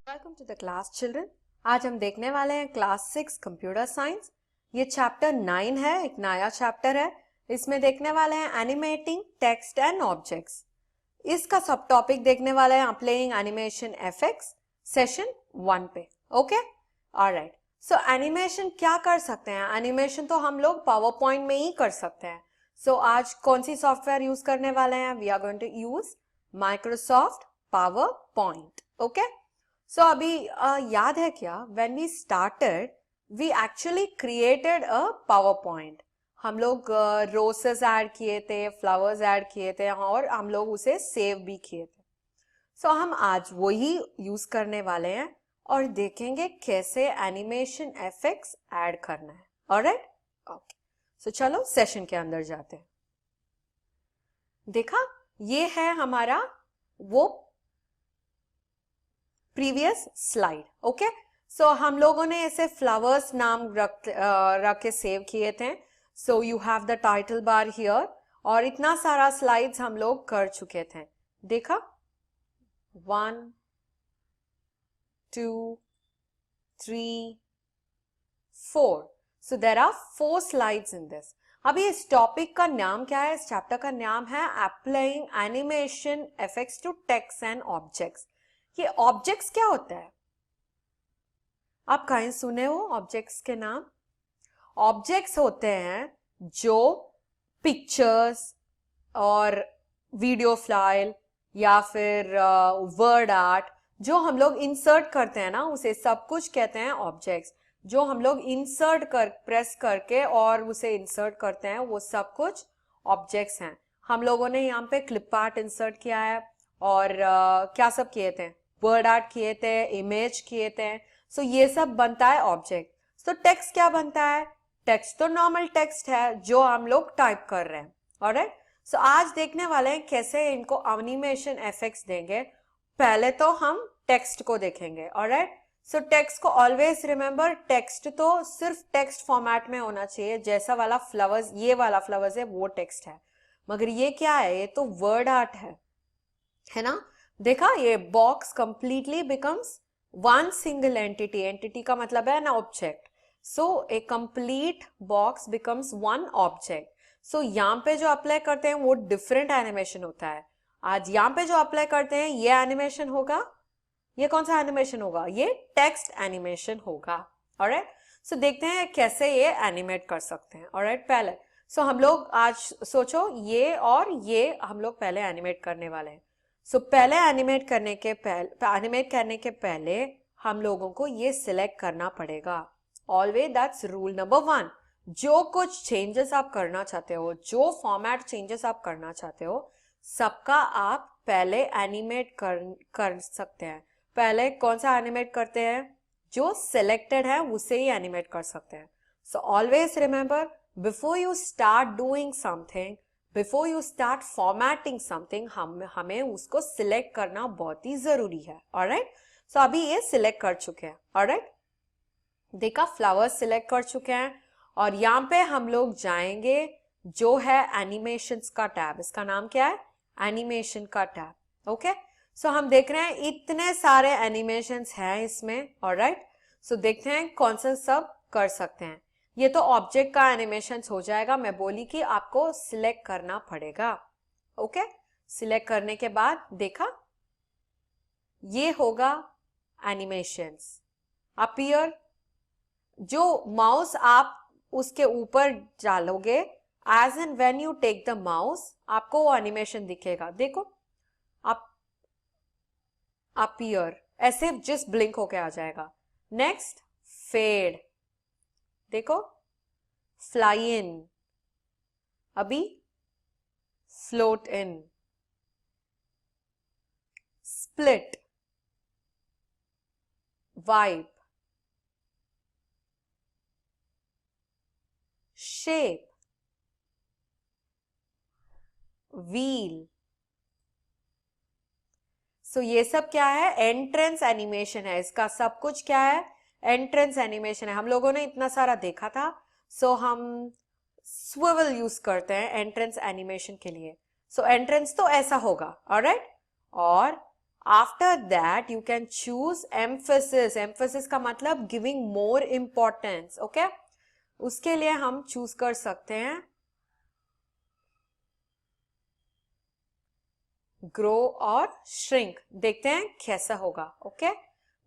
Welcome to the class children. आज हम देखने वाले हैं क्लास 6 कंप्यूटर साइंस। ये चैप्टर 9 है, एक नया चैप्टर है। इसमें देखने वाले हैं एनिमेटिंग टेक्स्ट एंड ऑब्जेक्ट्स। इसका सब टॉपिक देखने वाले हैं अप्लाइंग एनिमेशन एफेक्ट्स सेशन 1 पे। Okay, alright. सो एनिमेशन क्या कर सकते हैं? एनिमेशन तो हम लोग पावर पॉइंट में ही कर सकते हैं। सो आज कौन सी सॉफ्टवेयर यूज करने वाले हैं? We are going to use Microsoft PowerPoint. Okay, so अभी याद है क्या, when we started we actually created a PowerPoint. हम लोग रोसेस ऐड किए थे, फ्लावर्स ऐड किए थे और हम लोग उसे सेव भी किए थे। सो हम आज वही यूज करने वाले हैं और देखेंगे कैसे एनिमेशन इफेक्ट्स ऐड करना है। Alright, okay. सो चलो सेशन के अंदर जाते हैं। देखा, ये है हमारा वो प्रीवियस स्लाइड। ओके, सो हम लोगों ने ऐसे फ्लावर्स नाम रख के सेव किए थे। So you have the title bar here और इतना सारा स्लाइड्स हम लोग कर चुके थे। देखा, 1 2 3 4। So there are 4 slides in this. अभी इस टॉपिक का नाम क्या है? इस चैप्टर का नाम है applying animation effects to text and objects. ये ऑब्जेक्ट्स क्या होता है? आप कहीं सुने हो ऑब्जेक्ट्स के नाम? ऑब्जेक्ट्स होते हैं जो पिक्चर्स और वीडियो फाइल या फिर वर्ड आर्ट जो हम लोग इंसर्ट करते हैं ना, उसे सब कुछ कहते हैं ऑब्जेक्ट्स। जो हम लोग इंसर्ट कर प्रेस करके और उसे इंसर्ट करते हैं वो सब कुछ ऑब्जेक्ट्स हैं। हम लोगों ने यहाँ पे क्लिप आर्ट इंसर्ट किया है और क्या सब किए थे? वर्ड आर्ट किए थे, इमेज किए थे। सो ये सब बनता है ऑब्जेक्ट। सो टेक्स्ट क्या बनता है? टेक्स्ट तो नॉर्मल टेक्स्ट है जो हम लोग टाइप कर रहे हैं। ऑलराइट, सो आज देखने वाले हैं कैसे इनको एनिमेशन इफेक्ट्स देंगे। पहले तो हम टेक्स्ट को देखेंगे। ऑलराइट, सो टेक्स्ट को ऑलवेज रिमेंबर, टेक्स्ट तो सिर्फ टेक्स्ट फॉर्मेट में होना चाहिए। जैसा वाला फ्लावर्स, ये वाला फ्लावर्स है वो टेक्स्ट है, मगर ये क्या है? ये तो वर्ड आर्ट है ना। देखा, ये box completely becomes one single entity. Entity का मतलब है ना object. So a complete box becomes one object. So यहाँ पे जो अप्लाई करते हैं वो डिफरेंट एनिमेशन होता है। आज यहाँ पे जो अप्लाई करते हैं ये एनिमेशन होगा। ये कौन सा एनिमेशन होगा? ये टेक्स्ट एनिमेशन होगा। ऑलराइट, सो देखते हैं कैसे ये एनिमेट कर सकते हैं। ऑलराइट, पहले सो हम लोग आज सोचो ये और ये हम लोग पहले एनिमेट करने वाले हैं। सो पहले एनिमेट करने के पहले हम लोगों को ये सिलेक्ट करना पड़ेगा। Always that's rule number 1। जो कुछ चेंजेस आप करना चाहते हो, जो फॉर्मेट चेंजेस आप करना चाहते हो, सबका आप पहले एनिमेट कर सकते हैं। पहले कौन सा एनिमेट करते हैं? जो सिलेक्टेड है उसे ही एनिमेट कर सकते हैं। So always remember, before you start doing something, before you start formatting something, हमें उसको सिलेक्ट करना बहुत ही जरूरी है। ऑलराइट, सो अभी ये सिलेक्ट कर चुके हैं। ऑलराइट, देखा, फ्लावर्स सिलेक्ट कर चुके हैं और यहाँ पे हम लोग जाएंगे जो है एनिमेशंस का टैब। इसका नाम क्या है? एनिमेशन का टैब। ओके, सो हम देख रहे हैं इतने सारे एनिमेशंस हैं इसमें। ऑलराइट, सो देखते हैं कौन सा सब कर सकते हैं। ये तो ऑब्जेक्ट का एनिमेशन हो जाएगा। मैं बोली कि आपको सिलेक्ट करना पड़ेगा। ओके, सिलेक्ट करने के बाद देखा, ये होगा एनिमेशंस अपीयर। जो माउस आप उसके ऊपर डालोगे, as and when you take the mouse, आपको वो एनिमेशन दिखेगा। देखो, आप अपीयर ऐसे जस्ट ब्लिंक होके आ जाएगा। Next, fade. देखो, फ्लाई इन, अभी float in, split, wipe, shape, wheel. So ये सब क्या है? एंट्रेंस एनिमेशन है। इसका सब कुछ क्या है? एंट्रेंस एनिमेशन है। हम लोगों ने इतना सारा देखा था। सो हम स्विवल यूज करते हैं एंट्रेंस एनिमेशन के लिए। सो एंट्रेंस तो ऐसा होगा। ऑलराइट, और after that you can choose emphasis. Emphasis का मतलब गिविंग मोर इंपॉर्टेंस. ओके, उसके लिए हम चूज कर सकते हैं ग्रो और श्रिंक. देखते हैं कैसा होगा. ओके,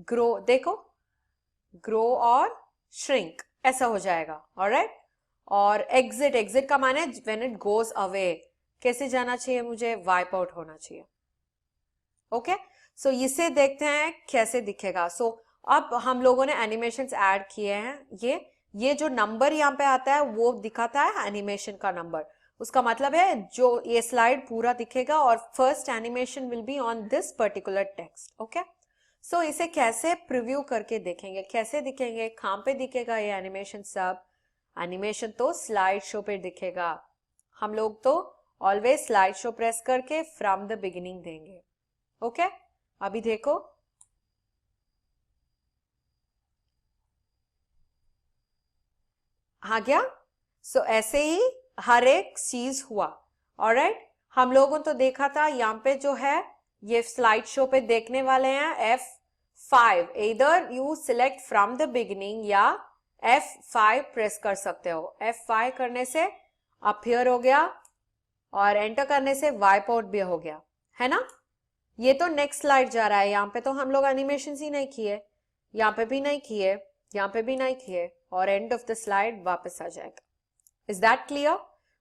ग्रो, देखो ग्रो और श्रिंक ऐसा हो जाएगा. ऑलराइट. और एग्जिट, एग्जिट का माने व्हेन इट गोज अवे. कैसे जाना चाहिए मुझे? वाइप आउट होना चाहिए. ओके, सो इसे देखते हैं कैसे दिखेगा. सो अब हम लोगों ने एनिमेशंस ऐड किए हैं. ये जो नंबर यहाँ पे आता है वो दिखाता है एनिमेशन का नंबर. उसका मतलब है जो ये स्लाइड पूरा दिखेगा और first animation will be on this particular text. Okay, so इसे कैसे प्रीव्यू करके देखेंगे, कैसे दिखेंगे, कहाँ पे दिखेगा ये एनिमेशन? सब एनिमेशन तो स्लाइड शो पे दिखेगा. हम लोग तो ऑलवेज स्लाइड शो प्रेस करके फ्रॉम द बिगिनिंग देंगे. ओके, अभी देखो आ गया. सो ऐसे ही हर एक चीज हुआ. ऑलराइट, हम लोगों तो देखा था यहाँ पे जो है ये स्लाइड शो पे देखने वाले हैं F5. इधर you select from the beginning या F5 प्रेस कर सकते हो. F5 करने से अपीयर हो गया और एंटर करने से वाइप आउट भी हो गया, है ना. ये तो नेक्स्ट स्लाइड जा रहा है. यहाँ पे तो हम लोग एनिमेशन ही नहीं किए, यहाँ पे भी नहीं किए, यहाँ पे भी नहीं किए, और एंड ऑफ द स्लाइड वापस आ जाएगा. Is that clear?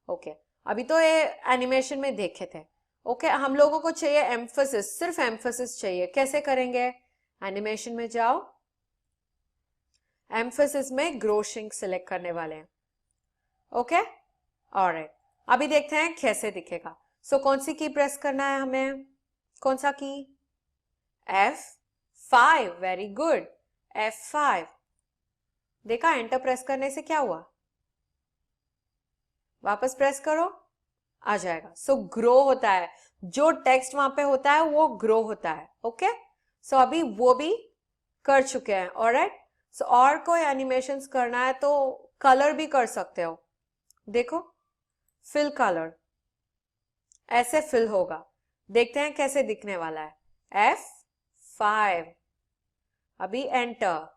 ओके, अभी तो ये एनिमेशन में देखे थे. ओके, हम लोगों को चाहिए एम्फेसिस, सिर्फ एम्फेसिस चाहिए. कैसे करेंगे? एनिमेशन में जाओ, एम्फेसिस में ग्रो श्रिंक सिलेक्ट करने वाले हैं. ओके, ऑलराइट, अभी देखते हैं कैसे दिखेगा. सो कौन सी की प्रेस करना है हमें? कौन सा की? F5. Very good, F5. देखा, एंटर प्रेस करने से क्या हुआ? वापस प्रेस करो, आ जाएगा. सो ग्रो होता है, जो टेक्स्ट वहां पे होता है वो ग्रो होता है. ओके, सो अभी वो भी कर चुके हैं. ऑलराइट, सो और कोई एनिमेशंस करना है तो कलर भी कर सकते हो. देखो, फिल कलर, ऐसे फिल होगा. देखते हैं कैसे दिखने वाला है. F5. अभी enter.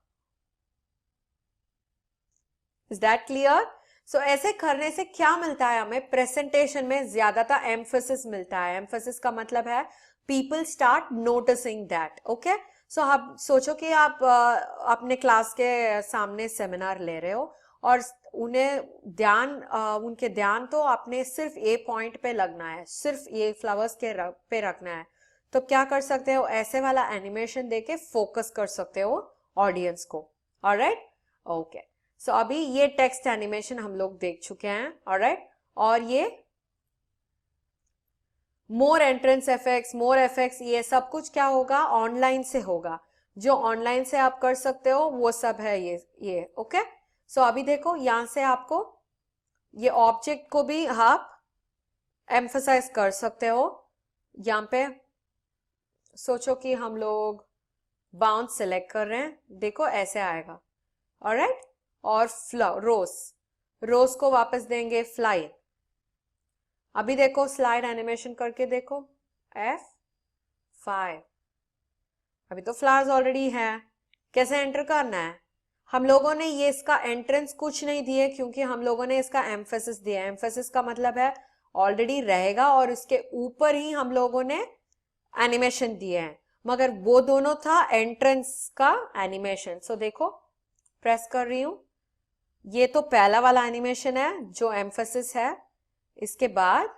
Is that clear? So ऐसे करने से क्या मिलता है हमें? प्रेजेंटेशन में ज्यादातर एम्फेसिस मिलता है. एम्फेसिस का मतलब है people start noticing that. Okay, so आप सोचो कि आप अपने क्लास के सामने सेमिनार ले रहे हो और उनके ध्यान तो आपने सिर्फ ए पॉइंट पे लगना है, सिर्फ ये फ्लावर्स के पे रखना है. तो क्या कर सकते हो? ऐसे वाला एनिमेशन देके फोकस कर सकते हो ऑडियंस को. ऑलराइट, ओके, सो अभी ये टेक्स्ट एनिमेशन हम लोग देख चुके हैं. ऑलराइट, और ये मोर एंट्रेंस इफेक्ट्स, मोर इफेक्ट्स, ये सब कुछ क्या होगा? ऑनलाइन से होगा. जो ऑनलाइन से आप कर सकते हो वो सब है ये. ओके, सो अभी देखो, यहां से आपको ये ऑब्जेक्ट को भी आप एम्फसाइज कर सकते हो. यहाँ पे सोचो कि हम लोग बाउंस सेलेक्ट कर रहे हैं. देखो ऐसे आएगा. ऑलराइट, और रोज को वापस देंगे फ्लाई. अभी देखो स्लाइड एनिमेशन करके देखो. F5. अभी तो फ्लावर्स ऑलरेडी है. कैसे एंटर करना है? हम लोगों ने ये इसका एंट्रेंस कुछ नहीं दिए क्योंकि हम लोगों ने इसका एम्फेसिस दिया. एम्फेसिस का मतलब है ऑलरेडी रहेगा और इसके ऊपर ही हम लोगों ने एनिमेशन दिए हैं, मगर वो दोनों था एंट्रेंस का एनिमेशन. सो देखो, प्रेस कर रही हूं. ये तो पहला वाला एनिमेशन है जो एम्फेसिस है. इसके बाद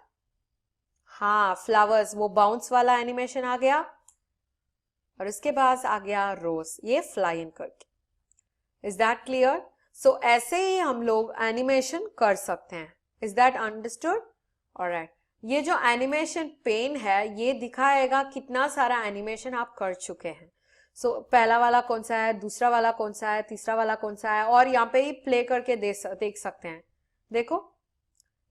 हाँ, फ्लावर्स, वो बाउंस वाला एनिमेशन आ गया और इसके बाद आ गया रोज, ये फ्लाई इन करके. Is that clear? सो ऐसे ही हम लोग एनिमेशन कर सकते हैं. Is that understood? ऑलराइट, ये जो एनिमेशन पेन है ये दिखाएगा कितना सारा एनिमेशन आप कर चुके हैं. सो पहला वाला कौन सा है, दूसरा वाला कौन सा है, तीसरा वाला कौन सा है, और यहाँ पे ही प्ले करके देख सकते हैं. देखो,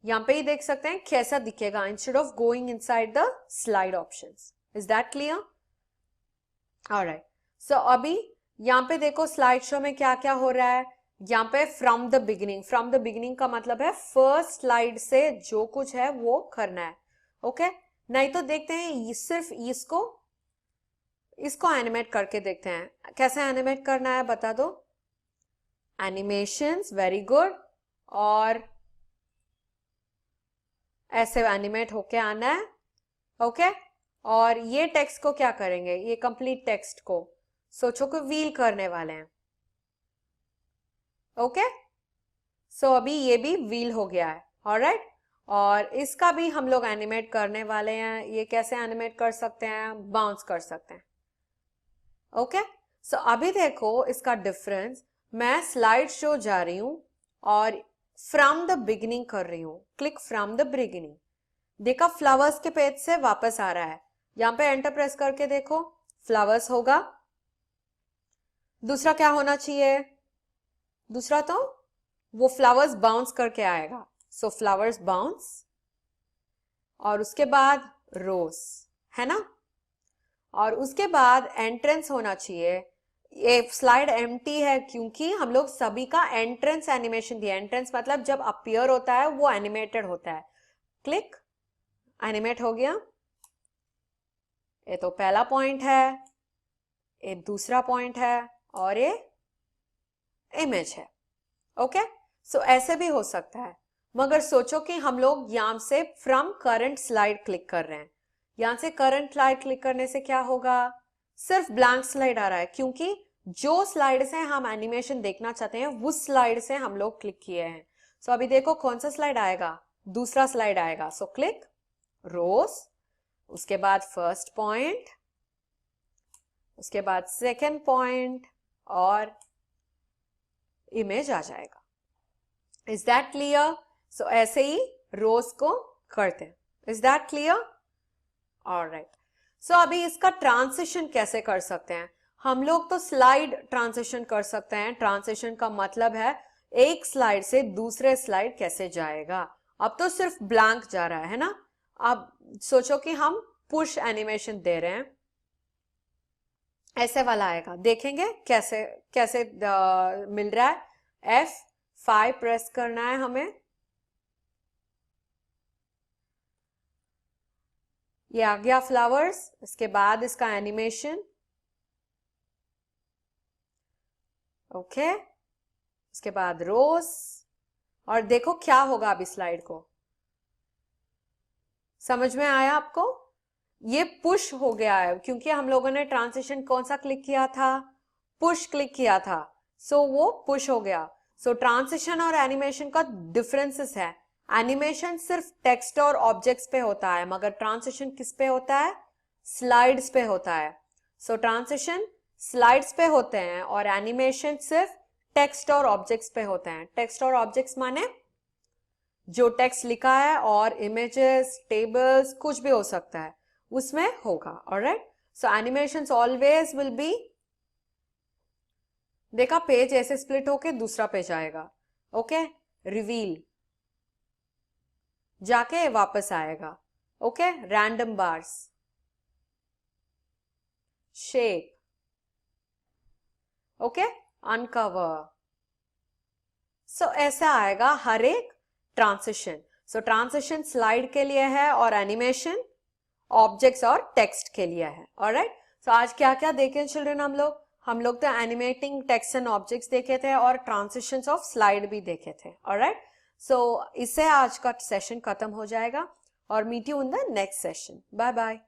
यहाँ पे ही देख सकते हैं कैसा दिखेगा instead of going inside the slide options. Is that clear? Alright, so अभी यहाँ पे देखो स्लाइड शो में क्या क्या हो रहा है. यहाँ पे from the beginning, from the beginning का मतलब है फर्स्ट स्लाइड से जो कुछ है वो करना है. ओके, नहीं तो देखते हैं सिर्फ इसको इसको एनिमेट करके देखते हैं, कैसे एनिमेट करना है बता दो। Animations, very good. और ऐसे एनिमेट होके आना है, ओके। और ये टेक्स्ट को क्या करेंगे, ये कंप्लीट टेक्स्ट को सोचो कि व्हील करने वाले हैं, ओके। सो अभी ये भी व्हील हो गया है, ऑलराइट। और इसका भी हम लोग एनिमेट करने वाले हैं। ये कैसे एनिमेट कर सकते हैं, बाउंस कर सकते हैं, ओके। सो अभी देखो इसका डिफरेंस, मैं स्लाइड शो जा रही हूं और फ्रॉम द बिगिनिंग कर रही हूं, क्लिक फ्रॉम द बिगिनिंग। देखा फ्लावर्स के पेज से वापस आ रहा है, यहां पे एंटर प्रेस करके देखो फ्लावर्स होगा। दूसरा क्या होना चाहिए, दूसरा तो वो फ्लावर्स बाउंस करके आएगा, सो फ्लावर्स बाउंस। और उसके बाद रोज, है ना। और उसके बाद एंट्रेंस होना चाहिए। ये स्लाइड एम्प्टी है क्योंकि हम लोग सभी का एंट्रेंस एनिमेशन दिया। एंट्रेंस मतलब जब अपीयर होता है वो एनिमेटेड होता है। क्लिक, एनिमेट हो गया। ये तो पहला पॉइंट है, ये दूसरा पॉइंट है और ये इमेज है, ओके। सो ऐसे भी हो सकता है, मगर सोचो कि हम लोग यहां से फ्रॉम करंट स्लाइड क्लिक कर रहे हैं। यहां से करंट स्लाइड क्लिक करने से क्या होगा, सिर्फ ब्लैंक स्लाइड आ रहा है क्योंकि जो स्लाइड से हम एनिमेशन देखना चाहते हैं उस स्लाइड से हम लोग क्लिक किए हैं। सो अभी देखो कौन सा स्लाइड आएगा, दूसरा स्लाइड आएगा। सो क्लिक रोज, उसके बाद फर्स्ट पॉइंट, उसके बाद सेकेंड पॉइंट और इमेज आ जाएगा। Is that clear. सो ऐसे ही रोज को करते हैं। Is that clear, alright. So अभी इसका ट्रांसिशन कैसे कर सकते हैं, हम लोग तो स्लाइड ट्रांसिशन कर सकते हैं। ट्रांसिशन का मतलब है एक स्लाइड से दूसरे स्लाइड कैसे जाएगा। अब तो सिर्फ ब्लैंक जा रहा है ना। अब सोचो कि हम पुश एनिमेशन दे रहे हैं, ऐसे वाला आएगा, देखेंगे कैसे कैसे मिल रहा है। F5 प्रेस करना है हमें। ये आ गया फ्लावर्स, इसके बाद इसका एनिमेशन, ओके। उसके बाद रोज। और देखो क्या होगा अभी स्लाइड को, समझ में आया आपको। ये पुश हो गया है क्योंकि हम लोगों ने ट्रांजिशन कौन सा क्लिक किया था, पुश क्लिक किया था। सो वो पुश हो गया। सो ट्रांजिशन और एनिमेशन का डिफरेंसेस है। एनिमेशन सिर्फ टेक्स्ट और ऑब्जेक्ट्स पे होता है, मगर ट्रांजिशन किस पे होता है, स्लाइड्स पे होता है। सो ट्रांजिशन स्लाइड्स पे होते हैं और एनिमेशन सिर्फ टेक्स्ट और ऑब्जेक्ट्स पे होते हैं। टेक्स्ट और ऑब्जेक्ट्स माने जो टेक्स्ट लिखा है और इमेजेस, टेबल्स, कुछ भी हो सकता है उसमें होगा, alright. So animations always will be, देखा पेज ऐसे स्प्लिट होके दूसरा पेज आएगा, ओके। रिवील जाके वापस आएगा, okay. Random bars, shape, okay, uncover. So ऐसा आएगा हर एक ट्रांसिशन। सो ट्रांसिशन स्लाइड के लिए है और एनिमेशन ऑब्जेक्ट्स और टेक्स्ट के लिए है, ऑलराइट। सो आज क्या क्या देखे चिल्ड्रन हम लोग तो एनिमेटिंग टेक्स्ट एंड ऑब्जेक्ट्स देखे थे और ट्रांसिशंस ऑफ स्लाइड भी देखे थे, ऑलराइट। सो इससे आज का सेशन खत्म हो जाएगा और meet you in the next session. Bye bye.